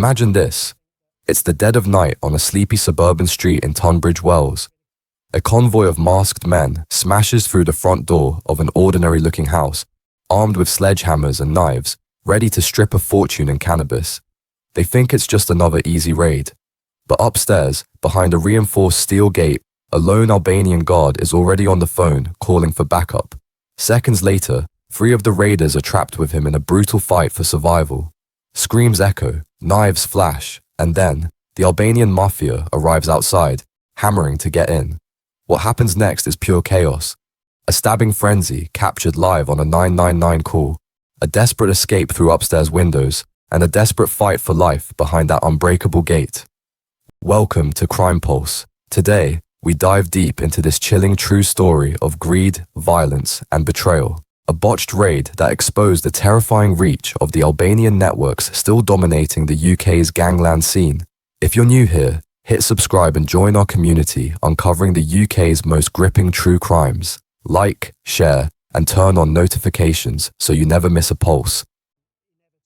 Imagine this. It's the dead of night on a sleepy suburban street in Tunbridge Wells. A convoy of masked men smashes through the front door of an ordinary-looking house, armed with sledgehammers and knives, ready to strip a fortune in cannabis. They think it's just another easy raid. But upstairs, behind a reinforced steel gate, a lone Albanian guard is already on the phone calling for backup. Seconds later, 3 of the raiders are trapped with him in a brutal fight for survival. Screams echo, knives flash, and then, the Albanian mafia arrives outside, hammering to get in. What happens next is pure chaos. A stabbing frenzy captured live on a 999 call, a desperate escape through upstairs windows, and a desperate fight for life behind that unbreakable gate. Welcome to Crime Pulse. Today, we dive deep into this chilling true story of greed, violence, and betrayal. A botched raid that exposed the terrifying reach of the Albanian networks still dominating the UK's Gangland scene. If you're new here, hit subscribe and join our community uncovering the UK's most gripping true crimes. Like, share, and turn on notifications so you never miss a pulse.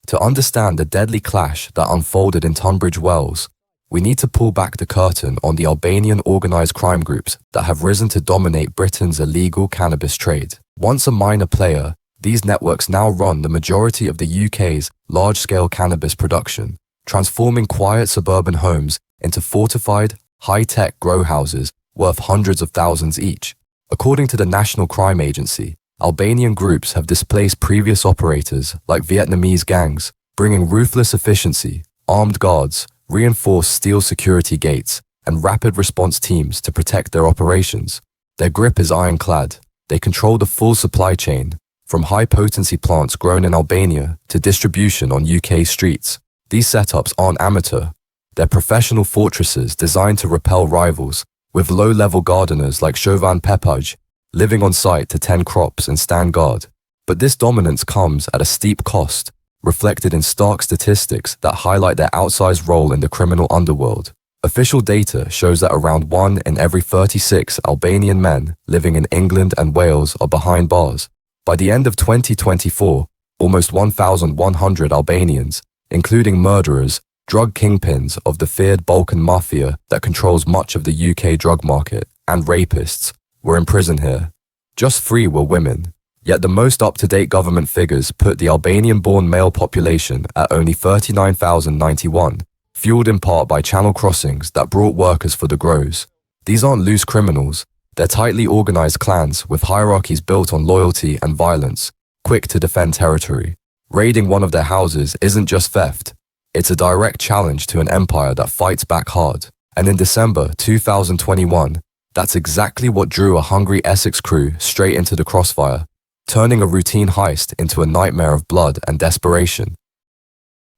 To understand the deadly clash that unfolded in Tunbridge Wells, we need to pull back the curtain on the Albanian organised crime groups that have risen to dominate Britain's illegal cannabis trade. Once a minor player, these networks now run the majority of the UK's large-scale cannabis production, transforming quiet suburban homes into fortified, high-tech grow houses worth hundreds of thousands each. According to the National Crime Agency, Albanian groups have displaced previous operators like Vietnamese gangs, bringing ruthless efficiency, armed guards, reinforced steel security gates, and rapid response teams to protect their operations. Their grip is ironclad. They control the full supply chain, from high-potency plants grown in Albania to distribution on UK streets. These setups aren't amateur. They're professional fortresses designed to repel rivals, with low-level gardeners like Shovan Pepaj living on site to tend crops and stand guard. But this dominance comes at a steep cost, reflected in stark statistics that highlight their outsized role in the criminal underworld. Official data shows that around 1 in every 36 Albanian men living in England and Wales are behind bars. By the end of 2024, almost 1,100 Albanians, including murderers, drug kingpins of the feared Balkan mafia that controls much of the UK drug market, and rapists, were in prison here. Just 3 were women. Yet the most up-to-date government figures put the Albanian-born male population at only 39,091, fueled in part by channel crossings that brought workers for the grows. These aren't loose criminals. They're tightly organized clans with hierarchies built on loyalty and violence, quick to defend territory. Raiding one of their houses isn't just theft. It's a direct challenge to an empire that fights back hard. And in December 2021, that's exactly what drew a hungry Essex crew straight into the crossfire, turning a routine heist into a nightmare of blood and desperation.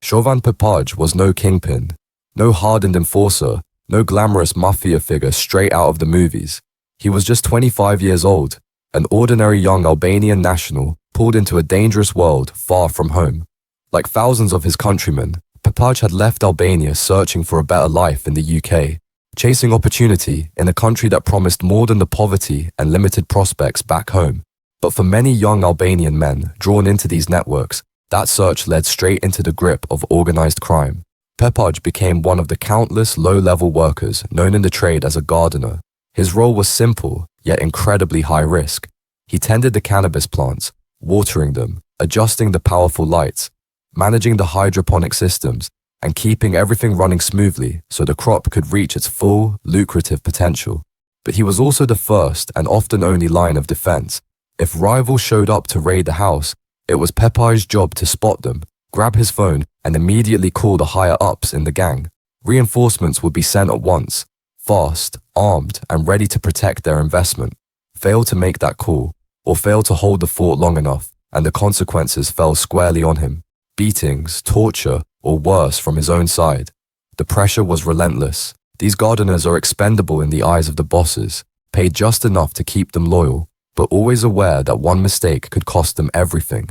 Shovan Pepaj was no kingpin, no hardened enforcer, no glamorous mafia figure straight out of the movies. He was just 25 years old, an ordinary young Albanian national pulled into a dangerous world far from home. Like thousands of his countrymen, Pepaj had left Albania searching for a better life in the UK, chasing opportunity in a country that promised more than the poverty and limited prospects back home. But for many young Albanian men drawn into these networks, that search led straight into the grip of organised crime. Pepaj became one of the countless low-level workers known in the trade as a gardener. His role was simple, yet incredibly high risk. He tended the cannabis plants, watering them, adjusting the powerful lights, managing the hydroponic systems, and keeping everything running smoothly so the crop could reach its full, lucrative potential. But he was also the first and often only line of defense. If rivals showed up to raid the house, it was Pepaj's job to spot them, grab his phone, and immediately call the higher-ups in the gang. Reinforcements would be sent at once, fast, armed, and ready to protect their investment. Fail to make that call, or fail to hold the fort long enough, and the consequences fell squarely on him. Beatings, torture, or worse from his own side. The pressure was relentless. These gardeners are expendable in the eyes of the bosses, paid just enough to keep them loyal, but always aware that one mistake could cost them everything.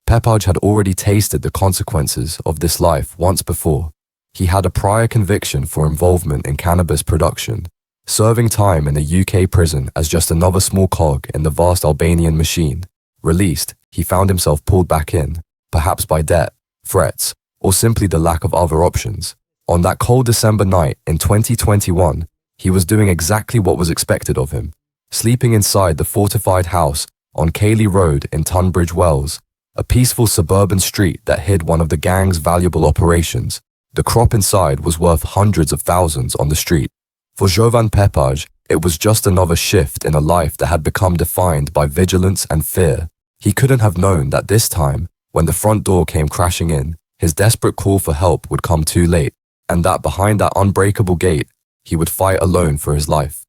Pepaj had already tasted the consequences of this life once before. He had a prior conviction for involvement in cannabis production, serving time in a UK prison as just another small cog in the vast Albanian machine. Released, he found himself pulled back in, perhaps by debt, threats, or simply the lack of other options. On that cold December night in 2021, he was doing exactly what was expected of him, sleeping inside the fortified house on Cayley Road in Tunbridge Wells, a peaceful suburban street that hid one of the gang's valuable operations. The crop inside was worth hundreds of thousands on the street. For Jovan Pepaj, it was just another shift in a life that had become defined by vigilance and fear. He couldn't have known that this time, when the front door came crashing in, his desperate call for help would come too late, and that behind that unbreakable gate, he would fight alone for his life.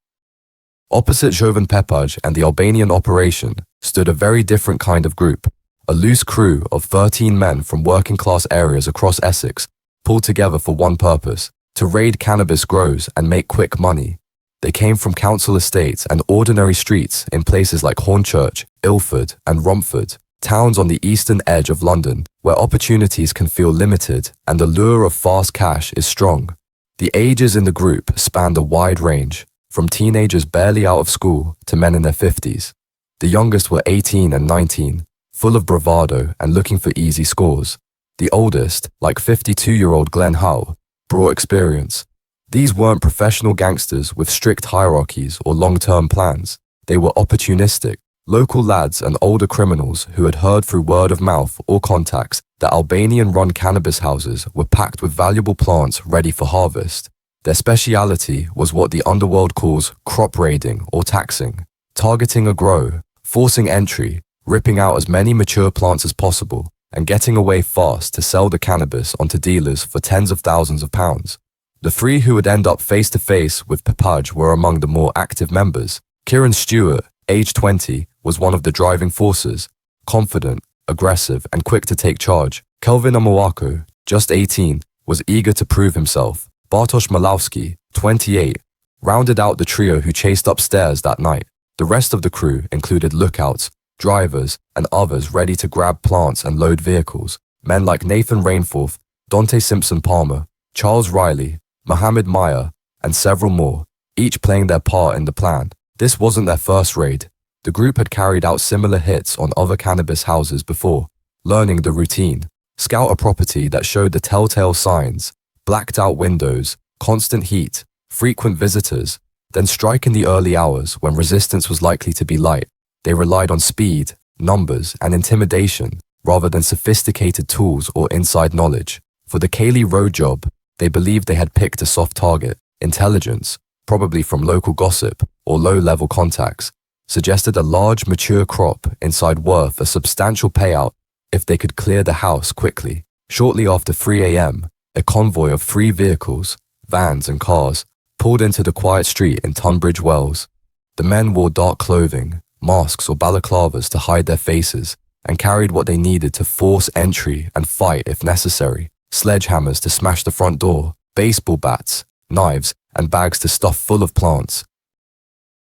Opposite Jovan Pepaj and the Albanian operation stood a very different kind of group, a loose crew of 13 men from working-class areas across Essex, pulled together for one purpose: to raid cannabis grows and make quick money. They came from council estates and ordinary streets in places like Hornchurch, Ilford and Romford, towns on the eastern edge of London, where opportunities can feel limited and the lure of fast cash is strong. The ages in the group spanned a wide range, from teenagers barely out of school to men in their 50s. The youngest were 18 and 19, full of bravado and looking for easy scores. The oldest, like 52-year-old Glenn Howe, brought experience. These weren't professional gangsters with strict hierarchies or long-term plans. They were opportunistic, local lads and older criminals who had heard through word of mouth or contacts that Albanian-run cannabis houses were packed with valuable plants ready for harvest. Their speciality was what the underworld calls crop raiding or taxing, targeting a grow, forcing entry, ripping out as many mature plants as possible, and getting away fast to sell the cannabis onto dealers for tens of thousands of pounds. The three who would end up face-to-face with Pepaj were among the more active members. Kieran Stewart, age 20, was one of the driving forces, confident, aggressive, and quick to take charge. Kelvin Amawako, just 18, was eager to prove himself. Bartosz Malowski, 28, rounded out the trio who chased upstairs that night. The rest of the crew included lookouts, drivers, and others ready to grab plants and load vehicles. Men like Nathan Rainforth, Dante Simpson-Palmer, Charles Riley, Mohammed Meyer, and several more, each playing their part in the plan. This wasn't their first raid. The group had carried out similar hits on other cannabis houses before, learning the routine. Scout a property that showed the telltale signs: blacked out windows, constant heat, frequent visitors, then strike in the early hours when resistance was likely to be light. They relied on speed, numbers, and intimidation rather than sophisticated tools or inside knowledge. For the Cayley Road job, they believed they had picked a soft target. Intelligence, probably from local gossip or low-level contacts, suggested a large, mature crop inside worth a substantial payout if they could clear the house quickly. Shortly after 3 a.m., a convoy of 3 vehicles, vans and cars, pulled into the quiet street in Tunbridge Wells. The men wore dark clothing, masks or balaclavas to hide their faces, and carried what they needed to force entry and fight if necessary: sledgehammers to smash the front door, baseball bats, knives, and bags to stuff full of plants.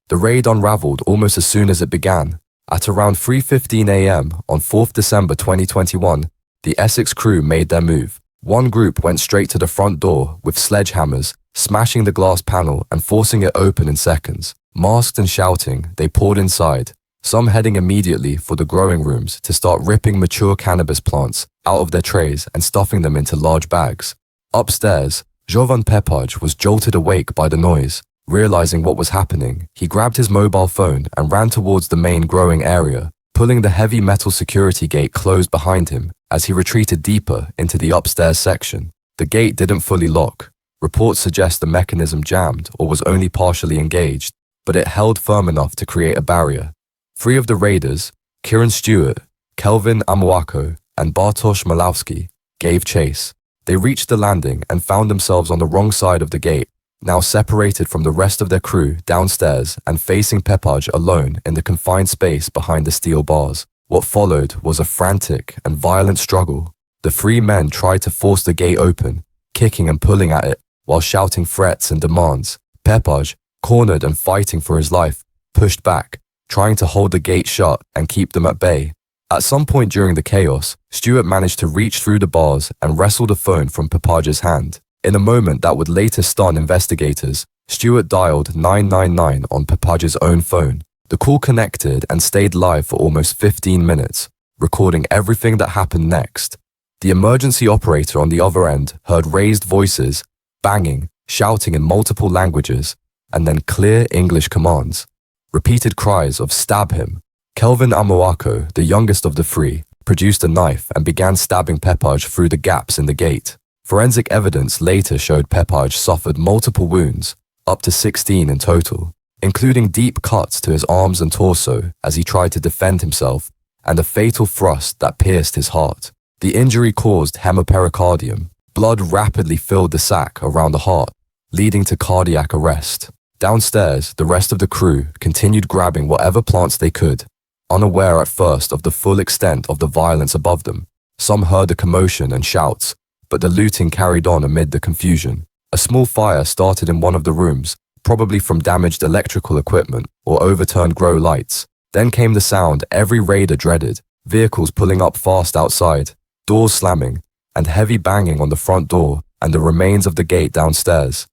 The raid unraveled almost as soon as it began. At around 3:15 a.m. on 4th December 2021, the Essex crew made their move. One group went straight to the front door with sledgehammers, smashing the glass panel and forcing it open in seconds. Masked and shouting, they poured inside, some heading immediately for the growing rooms to start ripping mature cannabis plants out of their trays and stuffing them into large bags. Upstairs, Jovan Pepaj was jolted awake by the noise. Realizing what was happening, he grabbed his mobile phone and ran towards the main growing area, pulling the heavy metal security gate closed behind him as he retreated deeper into the upstairs section. The gate didn't fully lock. Reports suggest the mechanism jammed or was only partially engaged, but it held firm enough to create a barrier. 3 of the raiders, Kieran Stewart, Kelvin Amawako, and Bartosz Malowski, gave chase. They reached the landing and found themselves on the wrong side of the gate, now separated from the rest of their crew downstairs and facing Pepaj alone in the confined space behind the steel bars. What followed was a frantic and violent struggle. The 3 men tried to force the gate open, kicking and pulling at it while shouting threats and demands. Pepaj, cornered and fighting for his life, pushed back, trying to hold the gate shut and keep them at bay. At some point during the chaos, Stewart managed to reach through the bars and wrestle the phone from Pepaj's hand. In a moment that would later stun investigators, Stewart dialed 999 on Pepaj's own phone. The call connected and stayed live for almost 15 minutes, recording everything that happened next. The emergency operator on the other end heard raised voices, banging, shouting in multiple languages, and then clear English commands. Repeated cries of "stab him." Kelvin Amoako, the youngest of the three, produced a knife and began stabbing Pepaj through the gaps in the gate. Forensic evidence later showed Pepaj suffered multiple wounds, up to 16 in total, including deep cuts to his arms and torso as he tried to defend himself, and a fatal thrust that pierced his heart. The injury caused hemipericardium. Blood rapidly filled the sac around the heart, leading to cardiac arrest. Downstairs, the rest of the crew continued grabbing whatever plants they could, unaware at first of the full extent of the violence above them. Some heard the commotion and shouts, but the looting carried on amid the confusion. A small fire started in one of the rooms, probably from damaged electrical equipment or overturned grow lights. Then came the sound every raider dreaded, vehicles pulling up fast outside, doors slamming, and heavy banging on the front door and the remains of the gate downstairs.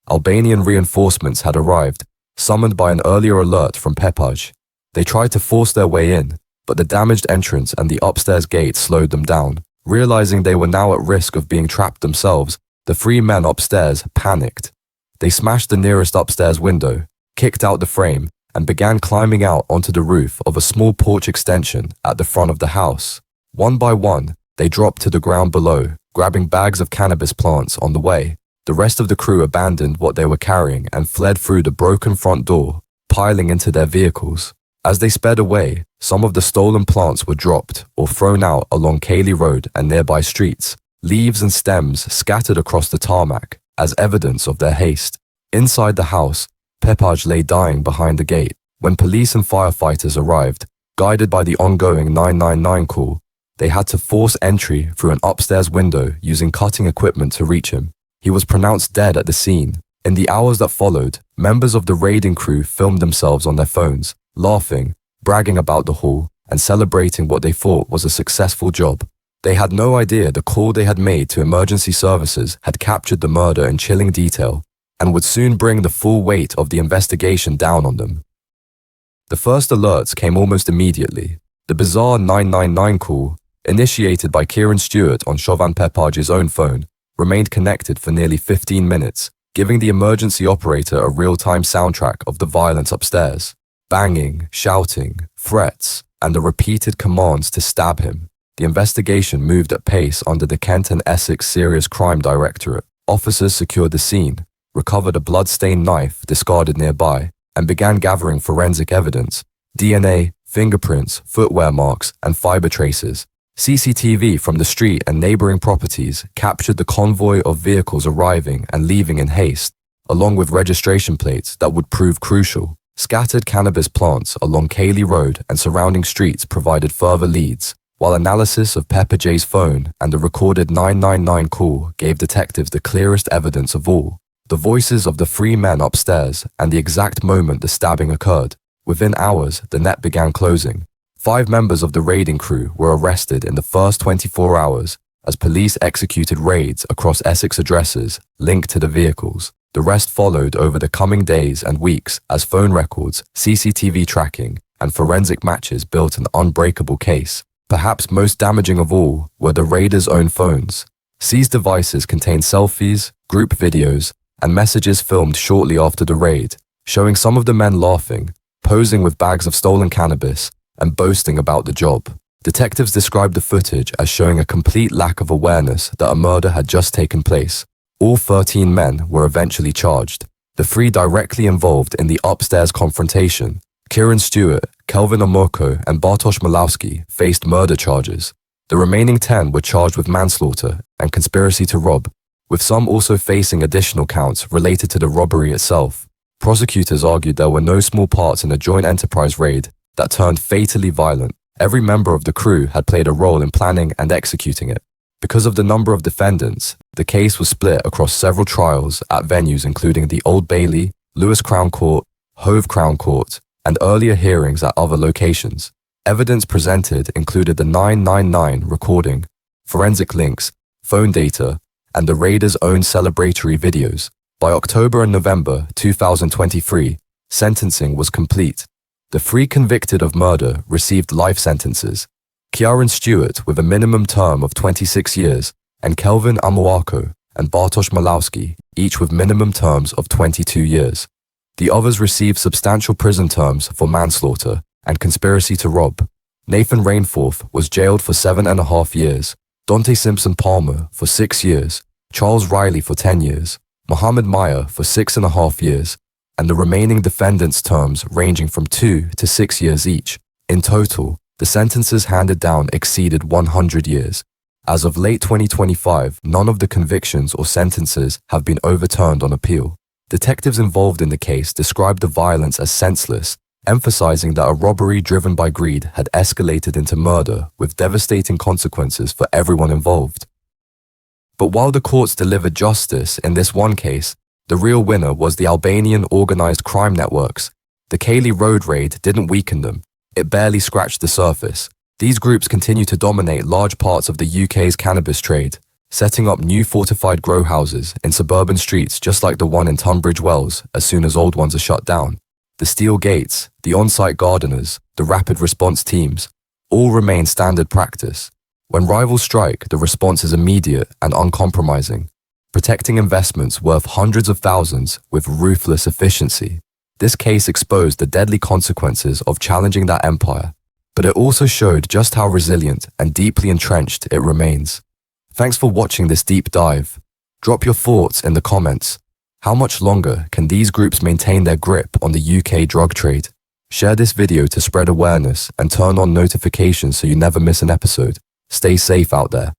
Albanian reinforcements had arrived, summoned by an earlier alert from Pepaj. They tried to force their way in, but the damaged entrance and the upstairs gate slowed them down. Realizing they were now at risk of being trapped themselves, the three men upstairs panicked. They smashed the nearest upstairs window, kicked out the frame, and began climbing out onto the roof of a small porch extension at the front of the house. One by one, they dropped to the ground below, grabbing bags of cannabis plants on the way. The rest of the crew abandoned what they were carrying and fled through the broken front door, piling into their vehicles. As they sped away, some of the stolen plants were dropped or thrown out along Cayley Road and nearby streets, leaves and stems scattered across the tarmac as evidence of their haste. Inside the house, Pepaj lay dying behind the gate. When police and firefighters arrived, guided by the ongoing 999 call, they had to force entry through an upstairs window using cutting equipment to reach him. He was pronounced dead at the scene. In the hours that followed, members of the raiding crew filmed themselves on their phones, laughing, bragging about the haul, and celebrating what they thought was a successful job. They had no idea the call they had made to emergency services had captured the murder in chilling detail and would soon bring the full weight of the investigation down on them. The first alerts came almost immediately. The bizarre 999 call, initiated by Kieran Stewart on Shovan Pepaj's own phone, remained connected for nearly 15 minutes, giving the emergency operator a real-time soundtrack of the violence upstairs. Banging, shouting, threats, and the repeated commands to stab him. The investigation moved at pace under the Kent and Essex Serious Crime Directorate. Officers secured the scene, recovered a blood-stained knife discarded nearby, and began gathering forensic evidence: DNA, fingerprints, footwear marks, and fiber traces. CCTV from the street and neighboring properties captured the convoy of vehicles arriving and leaving in haste, along with registration plates that would prove crucial. Scattered cannabis plants along Cayley Road and surrounding streets provided further leads, while analysis of Pepaj's phone and the recorded 999 call gave detectives the clearest evidence of all: the voices of the three men upstairs and the exact moment the stabbing occurred. Within hours, the net began closing. 5 members of the raiding crew were arrested in the first 24 hours as police executed raids across Essex addresses linked to the vehicles. The rest followed over the coming days and weeks as phone records, CCTV tracking, and forensic matches built an unbreakable case. Perhaps most damaging of all were the raiders' own phones. Seized devices contained selfies, group videos, and messages filmed shortly after the raid, showing some of the men laughing, posing with bags of stolen cannabis, and boasting about the job. Detectives described the footage as showing a complete lack of awareness that a murder had just taken place. All 13 men were eventually charged. The 3 directly involved in the upstairs confrontation, Kieran Stewart, Kelvin Omoko, and Bartosz Malowski, faced murder charges. The remaining 10 were charged with manslaughter and conspiracy to rob, with some also facing additional counts related to the robbery itself. Prosecutors argued there were no small parts in a joint enterprise raid that turned fatally violent. Every member of the crew had played a role in planning and executing it. Because of the number of defendants, the case was split across several trials at venues including the Old Bailey, Lewis Crown Court, Hove Crown Court, and earlier hearings at other locations. Evidence presented included the 999 recording, forensic links, phone data, and the raiders' own celebratory videos. By October and November 2023, sentencing was complete. The 3 convicted of murder received life sentences. Kieran Stewart with a minimum term of 26 years, and Kelvin Amoako and Bartosz Malowski, each with minimum terms of 22 years. The others received substantial prison terms for manslaughter and conspiracy to rob. Nathan Rainforth was jailed for 7.5 years, Dante Simpson Palmer for 6 years, Charles Riley for 10 years, Mohammed Meyer for 6.5 years, and the remaining defendants' terms ranging from 2 to 6 years each. In total, the sentences handed down exceeded 100 years. As of late 2025, none of the convictions or sentences have been overturned on appeal. Detectives involved in the case described the violence as senseless, emphasizing that a robbery driven by greed had escalated into murder with devastating consequences for everyone involved. But while the courts delivered justice in this one case, the real winner was the Albanian organised crime networks. The Cayley Road raid didn't weaken them. It barely scratched the surface. These groups continue to dominate large parts of the UK's cannabis trade, setting up new fortified grow houses in suburban streets just like the one in Tunbridge Wells as soon as old ones are shut down. The steel gates, the on-site gardeners, the rapid response teams, all remain standard practice. When rivals strike, the response is immediate and uncompromising, protecting investments worth hundreds of thousands with ruthless efficiency. This case exposed the deadly consequences of challenging that empire, but it also showed just how resilient and deeply entrenched it remains. Thanks for watching this deep dive. Drop your thoughts in the comments. How much longer can these groups maintain their grip on the UK drug trade? Share this video to spread awareness and turn on notifications so you never miss an episode. Stay safe out there.